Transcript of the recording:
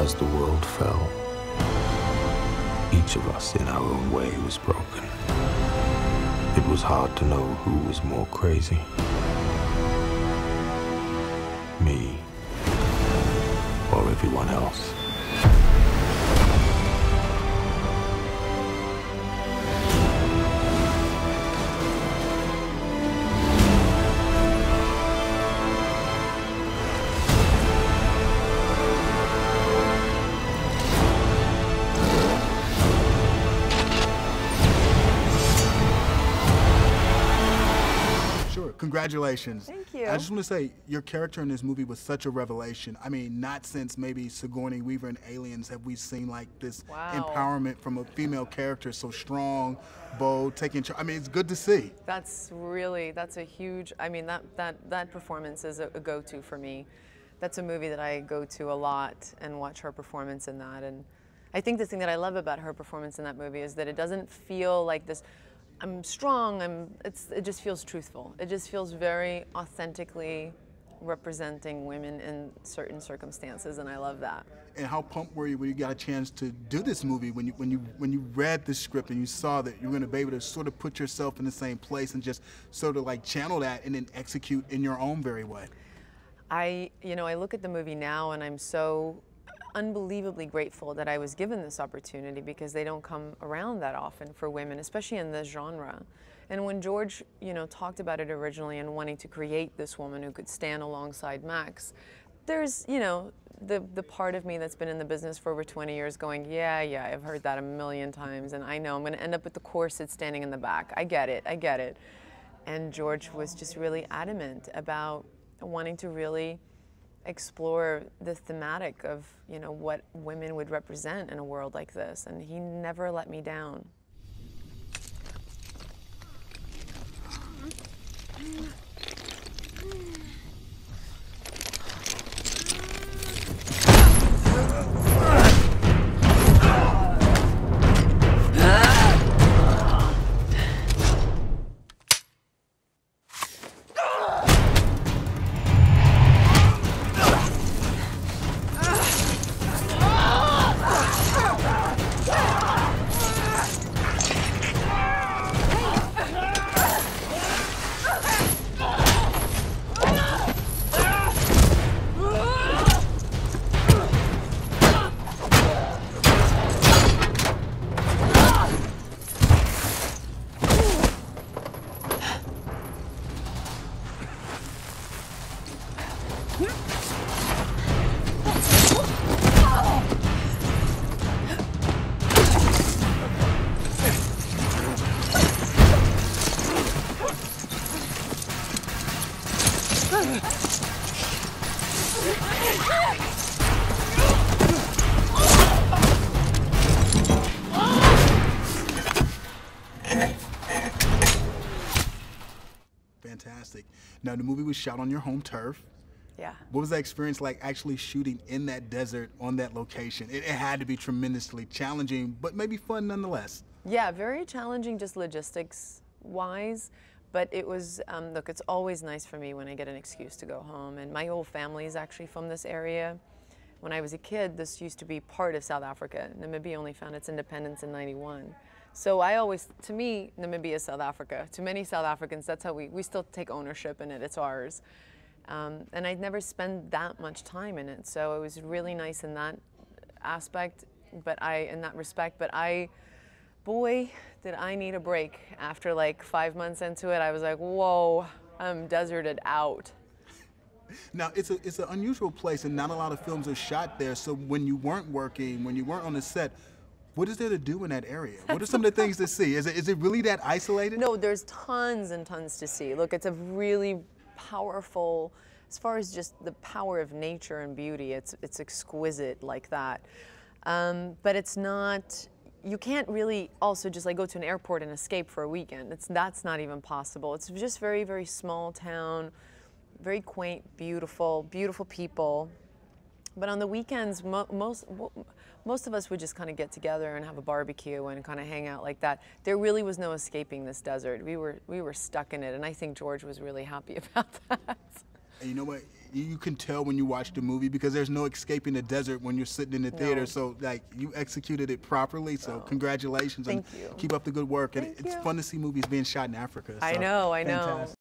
As the world fell, each of us in our own way was broken. It was hard to know who was more crazy. Me or everyone else. Congratulations. Thank you. I just want to say, your character in this movie was such a revelation. I mean, not since maybe Sigourney Weaver and Aliens have we seen like this empowerment from a female character, so strong, bold, taking charge. I mean, it's good to see. That's a huge, I mean, that performance is a go-to for me. That's a movie that I go to a lot and watch her performance in that. And I think the thing that I love about her performance in that movie is that it doesn't feel like this, I'm strong, it just feels truthful. It just feels very authentically representing women in certain circumstances, and I love that. And how pumped were you when you got a chance to do this movie, when you read the script and you saw that you were going to be able to sort of put yourself in the same place and just sort of like channel that and then execute in your own very way? I look at the movie now and I'm so unbelievably grateful that I was given this opportunity, because they don't come around that often for women, especially in this genre. And when George, talked about it originally and wanting to create this woman who could stand alongside Max, there's, the part of me that's been in the business for over 20 years going, yeah, I've heard that a million times, and I know I'm going to end up with the corset standing in the back. I get it. And George was just really adamant about wanting to really explore the thematic of, what women would represent in a world like this, and he never let me down. Fantastic. Now, the movie was shot on your home turf. Yeah. What was that experience like, actually shooting in that desert on that location? It had to be tremendously challenging, but maybe fun nonetheless. Yeah, very challenging just logistics-wise, but it was, look, it's always nice for me when I get an excuse to go home, and my whole family is actually from this area. When I was a kid, this used to be part of South Africa. Namibia only found its independence in '91. So to me, Namibia is South Africa. To many South Africans, that's how we still take ownership in it, it's ours. And I'd never spent that much time in it, so it was really nice in that aspect, in that respect, but boy, did I need a break. After like 5 months into it, I was like, whoa, I'm deserted out. Now, it's an unusual place, and not a lot of films are shot there, so when you weren't working, when you weren't on the set, what is there to do in that area? What are some of the things to see? Is it really that isolated? No, there's tons and tons to see. Look, it's a really powerful, as far as just the power of nature and beauty, it's exquisite like that. But it's not, you can't really also just like go to an airport and escape for a weekend. That's not even possible. It's just very, very small town, very quaint, beautiful, beautiful people. But on the weekends, most of us would just kind of get together and have a barbecue and kind of hang out like that. There really was no escaping this desert. We were stuck in it, and I think George was really happy about that. And you know what? You can tell when you watch the movie because there's no escaping the desert when you're sitting in the theater. So, like, you executed it properly. So, congratulations. Thank you. Keep up the good work. Thank and it's you. fun to see movies being shot in Africa. So I know. fantastic.